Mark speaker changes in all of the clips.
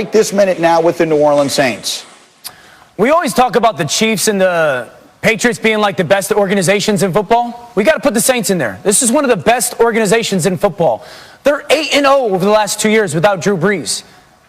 Speaker 1: Right this minute now with the New Orleans Saints.
Speaker 2: We always talk about the Chiefs and the Patriots being like the best organizations in football. We got to put the Saints in there. This is one of the best organizations in football. They're 8-0 over the last 2 years without Drew Brees.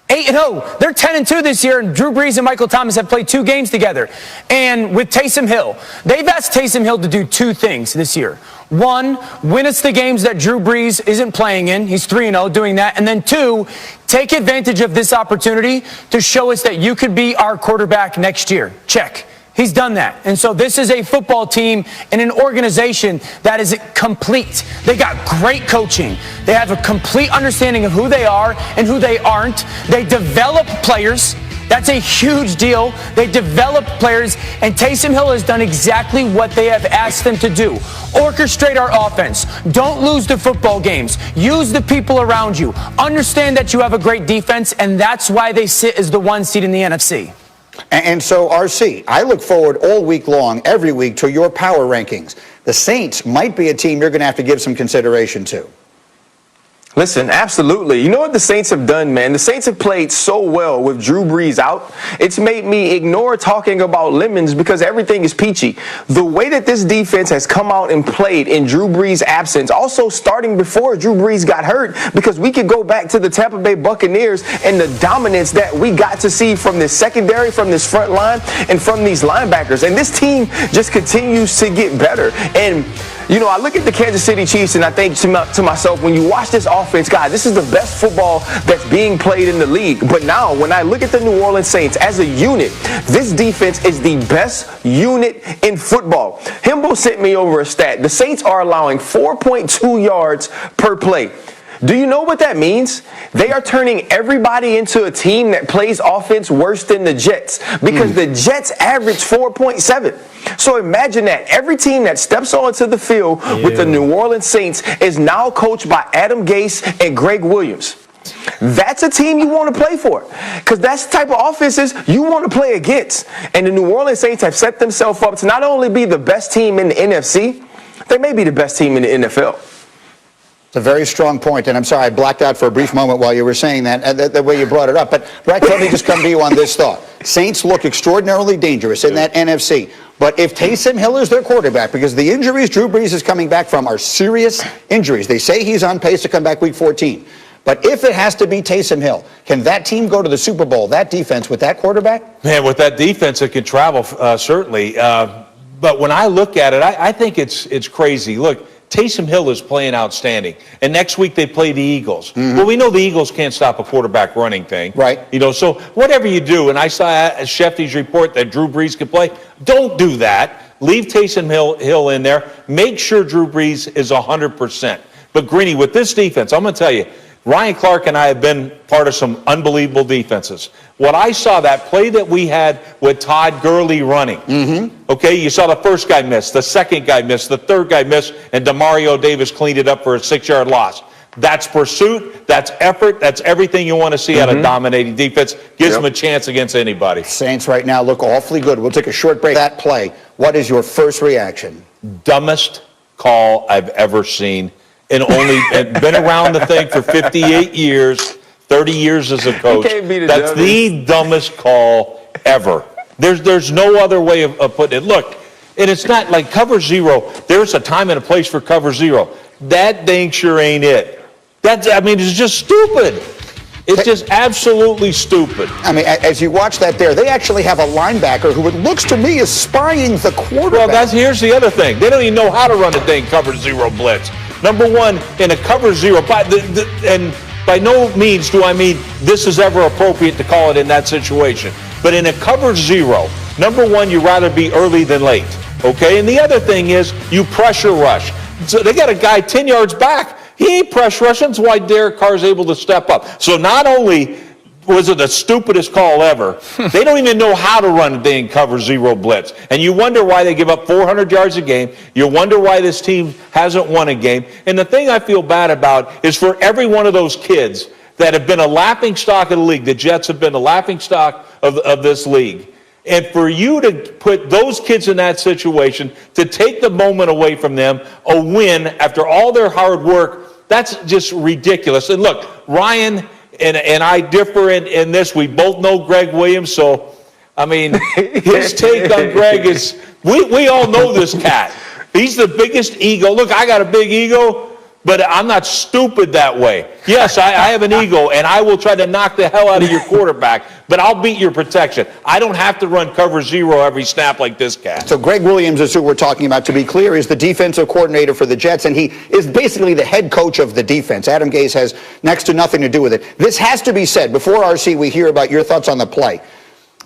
Speaker 2: 8-0. They're 10-2 this year, and Drew Brees and Michael Thomas have played 2 games together. And with Taysom Hill, they've asked Taysom Hill to do 2 things this year. 1, win us the games that Drew Brees isn't playing in. He's 3-0 doing that. And then 2, take advantage of this opportunity to show us that you could be our quarterback next year. Check. He's done that. And so this is a football team and an organization that is complete. They got great coaching. They have a complete understanding of who they are and who they aren't. They develop players. That's a huge deal. They develop players, and Taysom Hill has done exactly what they have asked them to do. Orchestrate our offense. Don't lose the football games. Use the people around you. Understand that you have a great defense, and that's why they sit as the 1 seed in the NFC.
Speaker 1: And so, RC, I look forward all week long, every week, to your power rankings. The Saints might be a team you're going to have to give some consideration to.
Speaker 3: Listen, absolutely. You know what the Saints have done, man? The Saints have played so well with Drew Brees out. It's made me ignore talking about lemons because everything is peachy. The way that this defense has come out and played in Drew Brees' absence, also starting before Drew Brees got hurt, because we could go back to the Tampa Bay Buccaneers and the dominance that we got to see from this secondary, from this front line, and from these linebackers. And this team just continues to get better. And you know, I look at the Kansas City Chiefs and I think to myself, when you watch this offense, guys, this is the best football that's being played in the league. But now, when I look at the New Orleans Saints as a unit, this defense is the best unit in football. Himbo sent me over a stat. The Saints are allowing 4.2 yards per play. Do you know what that means? They are turning everybody into a team that plays offense worse than the Jets, because the Jets average 4.7. So imagine that. Every team that steps onto the field with the New Orleans Saints is now coached by Adam Gase and Greg Williams. That's a team you want to play for, because that's the type of offenses you want to play against. And the New Orleans Saints have set themselves up to not only be the best team in the NFC, they may be the best team in the NFL.
Speaker 1: It's a very strong point, and I'm sorry I blacked out for a brief moment while you were saying that, the way you brought it up. But, Rex, let me just come to you on this thought. Saints look extraordinarily dangerous in that NFC. But if Taysom Hill is their quarterback, because the injuries Drew Brees is coming back from are serious injuries. They say he's on pace to come back week 14. But if it has to be Taysom Hill, can that team go to the Super Bowl, that defense, with that quarterback?
Speaker 4: Man, with that defense, it can travel, certainly. But when I look at it, I think it's crazy. Look, Taysom Hill is playing outstanding. And next week they play the Eagles. Well, we know the Eagles can't stop a quarterback running thing.
Speaker 1: Right.
Speaker 4: You know, so whatever you do, and I saw Shefty's report that Drew Brees can play, don't do that. Leave Taysom Hill in there. Make sure Drew Brees is 100%. But, Greeny, with this defense, I'm going to tell you, Ryan Clark and I have been part of some unbelievable defenses. What I saw, that play that we had with Todd Gurley running, okay, you saw the first guy miss, the second guy missed, the third guy missed, and Demario Davis cleaned it up for a 6-yard loss. That's pursuit, that's effort, that's everything you want to see out of dominating defense. Gives them a chance against anybody. Saints
Speaker 1: right now look awfully good. We'll take a short break. That play, what is your first reaction?
Speaker 4: Dumbest call I've ever seen. And been around the thing for 58 years, 30 years as a coach. That's the dumbest call ever. There's no other way of putting it. Look, and it's not like cover zero. There's a time and a place for cover zero. That dang sure ain't it. It's just stupid. It's just absolutely stupid.
Speaker 1: I mean, as you watch that there, they actually have a linebacker who it looks to me is spying the quarterback.
Speaker 4: Well, here's the other thing. They don't even know how to run a dang cover zero blitz. Number one, in a cover zero, and by no means do I mean this is ever appropriate to call it in that situation. But in a cover zero, number one, you'd rather be early than late, okay? And the other thing is you pressure rush. So they got a guy 10 yards back. He ain't pressure rushing. That's why Derek Carr is able to step up. So not only was it the stupidest call ever, they don't even know how to run a dang cover zero blitz. And you wonder why they give up 400 yards a game. You wonder why this team hasn't won a game. And the thing I feel bad about is for every one of those kids that have been a laughingstock of the league. The Jets have been a laughingstock of this league. And for you to put those kids in that situation, to take the moment away from them, a win after all their hard work, that's just ridiculous. And look, Ryan and I differ in this. We both know Greg Williams, so I mean, his take on Greg is we all know this cat. He's the biggest ego. Look, I got a big ego. But I'm not stupid that way. Yes, I have an ego, and I will try to knock the hell out of your quarterback, but I'll beat your protection. I don't have to run cover zero every snap like this cat.
Speaker 1: So Greg Williams is who we're talking about, to be clear, is the defensive coordinator for the Jets, and he is basically the head coach of the defense. Adam Gase has next to nothing to do with it. This has to be said before, RC, we hear about your thoughts on the play.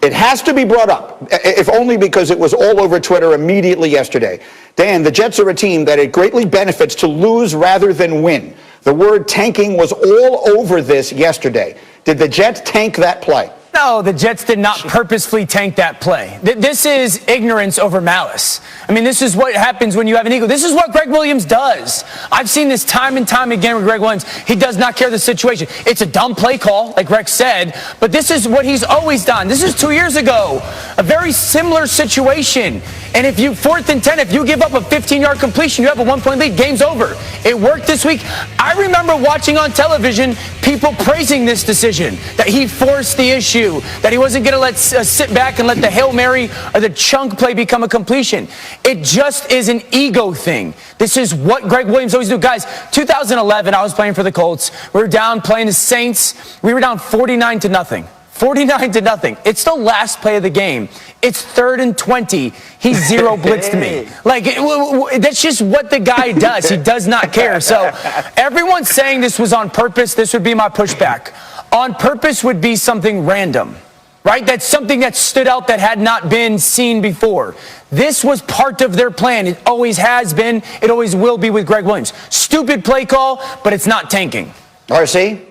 Speaker 1: It has to be brought up, if only because it was all over Twitter immediately yesterday. Dan, the Jets are a team that it greatly benefits to lose rather than win. The word tanking was all over this yesterday. Did the Jets tank that play?
Speaker 2: No, the Jets did not purposefully tank that play. This is ignorance over malice. I mean, this is what happens when you have an ego. This is what Greg Williams does. I've seen this time and time again with Greg Williams. He does not care the situation. It's a dumb play call, like Rex said, but this is what he's always done. This is 2 years ago, a very similar situation. And if you 4th and 10, if you give up a 15-yard completion, you have a 1-point lead, game's over. It worked this week. I remember watching on television people praising this decision, that he forced the issue, that he wasn't going to let sit back and let the Hail Mary or the chunk play become a completion. It just is an ego thing. This is what Greg Williams always do. Guys, 2011, I was playing for the Colts. We were down playing the Saints. We were down 49-0. 49-0. It's the last play of the game. It's 3rd and 20. He zero blitzed me. Like, that's just what the guy does. He does not care. So everyone's saying this was on purpose. This would be my pushback. On purpose would be something random, right? That's something that stood out that had not been seen before. This was part of their plan. It always has been. It always will be with Greg Williams. Stupid play call, but it's not tanking.
Speaker 1: RC?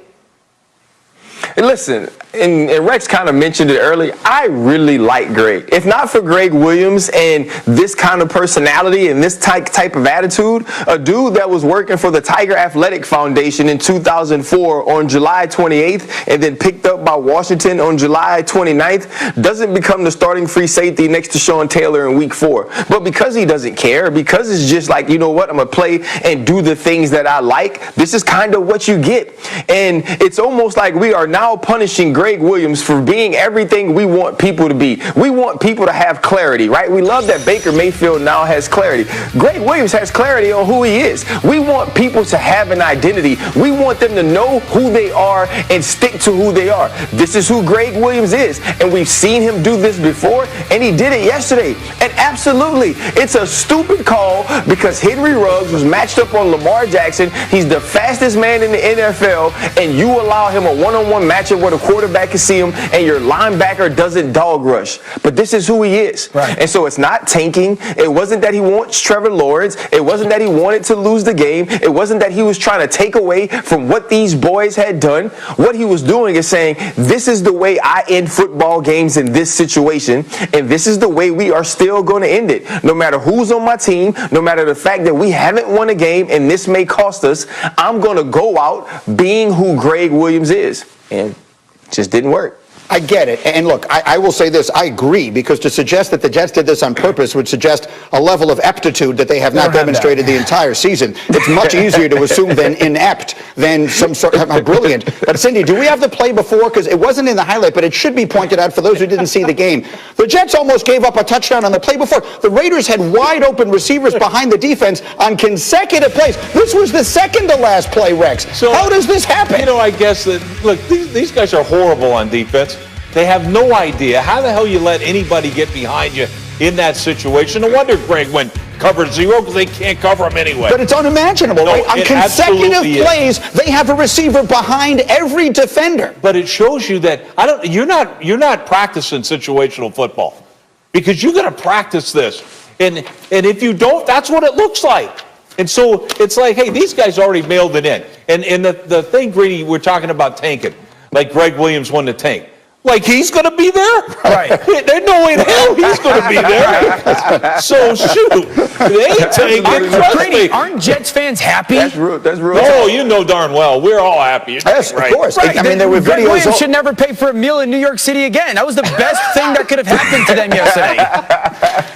Speaker 3: And listen, and Rex kind of mentioned it earlier, I really like Greg. If not for Greg Williams and this kind of personality and this type of attitude, a dude that was working for the Tiger Athletic Foundation in 2004 on July 28th and then picked up by Washington on July 29th doesn't become the starting free safety next to Sean Taylor in week 4. But because he doesn't care, because it's just like, you know what, I'm going to play and do the things that I like, this is kind of what you get. And it's almost like we are now punishing Greg Williams for being everything we want people to be. We want people to have clarity, right? We love that Baker Mayfield now has clarity. Greg Williams has clarity on who he is. We want people to have an identity. We want them to know who they are and stick to who they are. This is who Greg Williams is, and we've seen him do this before, and he did it yesterday. And absolutely, it's a stupid call because Henry Ruggs was matched up on Lamar Jackson. He's the fastest man in the NFL, and you allow him a one-on-one matchup where the quarterback can see him and your linebacker doesn't dog rush. But this is who he is.
Speaker 2: Right.
Speaker 3: And so it's not tanking. It wasn't that he wants Trevor Lawrence. It wasn't that he wanted to lose the game. It wasn't that he was trying to take away from what these boys had done. What he was doing is saying, this is the way I end football games in this situation, and this is the way we are still going to end it. No matter who's on my team, no matter the fact that we haven't won a game and this may cost us, I'm going to go out being who Greg Williams is. And it just didn't work.
Speaker 1: I get it. And look, I will say this. I agree, because to suggest that the Jets did this on purpose would suggest a level of aptitude that they have not demonstrated the entire season. It's much easier to assume than inept than some sort of brilliant. But Cindy, do we have the play before? Because it wasn't in the highlight, but it should be pointed out for those who didn't see the game. The Jets almost gave up a touchdown on the play before. The Raiders had wide open receivers behind the defense on consecutive plays. This was the second to last play, Rex. So how does this happen?
Speaker 4: You know, I guess that, look, these guys are horrible on defense. They have no idea how the hell you let anybody get behind you in that situation. No wonder Greg went cover zero, because they can't cover him anyway.
Speaker 1: But it's unimaginable, right? On consecutive plays, they have a receiver behind every defender.
Speaker 4: But it shows you that you're not practicing situational football, because you're going to practice this, and if you don't, that's what it looks like. And so it's like, hey, these guys already mailed it in. And the thing, Greedy, we're talking about tanking, like Greg Williams won the tank. Like he's going to be there?
Speaker 2: Right.
Speaker 4: There's no way in hell he's going to be there. So, shoot. They ain't taking. Trust me.
Speaker 2: Aren't Jets fans happy?
Speaker 3: That's real.
Speaker 4: Oh, you know darn well. We're all happy.
Speaker 1: Yes,
Speaker 4: right.
Speaker 1: of course.
Speaker 2: Right.
Speaker 1: I mean, there were
Speaker 2: Greg
Speaker 1: videos.
Speaker 2: Williams should never pay for a meal in New York City again. That was the best thing that could have happened to them yesterday.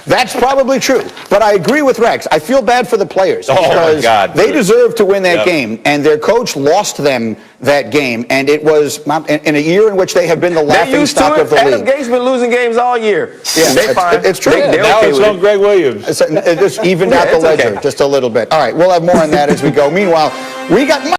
Speaker 1: That's probably true. But I agree with Rex. I feel bad for the players because
Speaker 4: God,
Speaker 1: they
Speaker 4: dude.
Speaker 1: deserve to win that game, and their coach lost them that game, and it was in a year in which they have been the laughing stock of the
Speaker 3: Adam
Speaker 1: league.
Speaker 3: Gate's been losing games all year.
Speaker 1: Yeah,
Speaker 3: they fine.
Speaker 1: it's true.
Speaker 3: They're
Speaker 4: Now
Speaker 3: okay
Speaker 4: it's
Speaker 3: with
Speaker 4: on
Speaker 3: it.
Speaker 4: Greg Williams.
Speaker 1: It just evened out the
Speaker 3: it's
Speaker 1: ledger
Speaker 3: okay.
Speaker 1: just a little bit. All right, we'll have more on that as we go. Meanwhile, we got